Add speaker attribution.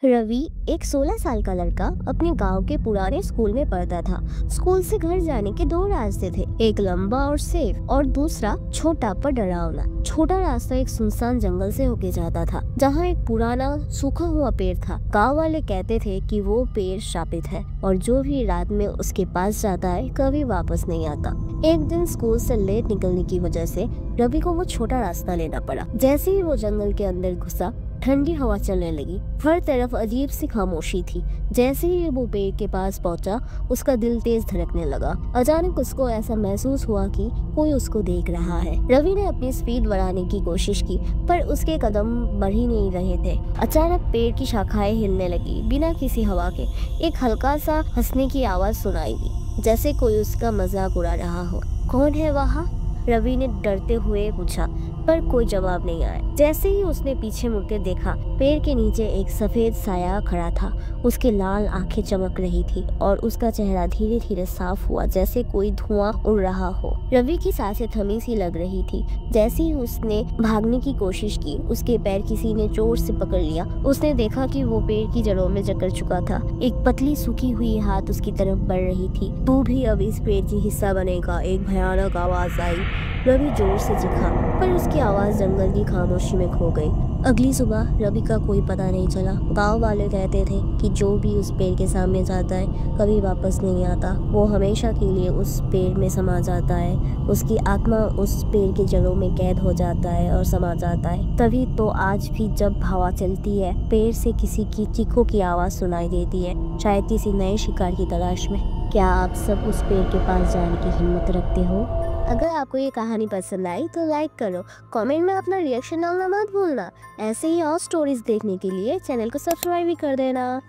Speaker 1: रवि एक 16 साल का लड़का अपने गांव के पुराने स्कूल में पढ़ता था। स्कूल से घर जाने के दो रास्ते थे, एक लंबा और सेफ और दूसरा छोटा पर डरावना। छोटा रास्ता एक सुनसान जंगल से होके जाता था, जहाँ एक पुराना सूखा हुआ पेड़ था। गांव वाले कहते थे कि वो पेड़ शापित है और जो भी रात में उसके पास जाता है कभी वापस नहीं आता। एक दिन स्कूल से लेट निकलने की वजह से रवि को वो छोटा रास्ता लेना पड़ा। जैसे ही वो जंगल के अंदर घुसा, ठंडी हवा चलने लगी। हर तरफ अजीब सी खामोशी थी। जैसे ही वो पेड़ के पास पहुंचा, उसका दिल तेज धड़कने लगा। अचानक उसको ऐसा महसूस हुआ कि कोई उसको देख रहा है। रवि ने अपनी स्पीड बढ़ाने की कोशिश की, पर उसके कदम बढ़ ही नहीं रहे थे। अचानक पेड़ की शाखाएं हिलने लगी, बिना किसी हवा के। एक हल्का सा हंसने की आवाज सुनाई दी, जैसे कोई उसका मजाक उड़ा रहा हो। कौन है वहाँ? रवि ने डरते हुए पूछा, पर कोई जवाब नहीं आया। जैसे ही उसने पीछे मुड़कर देखा, पेड़ के नीचे एक सफेद साया खड़ा था। उसके लाल आंखें चमक रही थी और उसका चेहरा धीरे धीरे साफ हुआ, जैसे कोई धुआं उड़ रहा हो। रवि की सांसें थमी सी लग रही थी। जैसे ही उसने भागने की कोशिश की, उसके पैर किसी ने जोर से पकड़ लिया। उसने देखा कि वो पेड़ की जड़ों में जकड़ चुका था। एक पतली सूखी हुई हाथ उसकी तरफ बढ़ रही थी। तू भी अब इस पेड़ की हिस्सा बनेगा, एक भयानक आवाज आई। रवि जोर से चीखा, पर उसकी आवाज जंगल की खामोशी में खो गई। अगली सुबह रवि का कोई पता नहीं चला। गांव वाले कहते थे कि जो भी उस पेड़ के सामने जाता है कभी वापस नहीं आता। वो हमेशा के लिए उस पेड़ में समा जाता है। उसकी आत्मा उस पेड़ के जड़ों में कैद हो जाता है और समा जाता है। तभी तो आज भी जब हवा चलती है, पेड़ से किसी की चीखों की आवाज सुनाई देती है, शायद किसी नए शिकार की तलाश में। क्या आप सब उस पेड़ के पास जाने की हिम्मत रखते हो? अगर आपको ये कहानी पसंद आई तो लाइक करो, कमेंट में अपना रिएक्शन डालना मत भूलना। ऐसे ही और स्टोरीज देखने के लिए चैनल को सब्सक्राइब भी कर देना।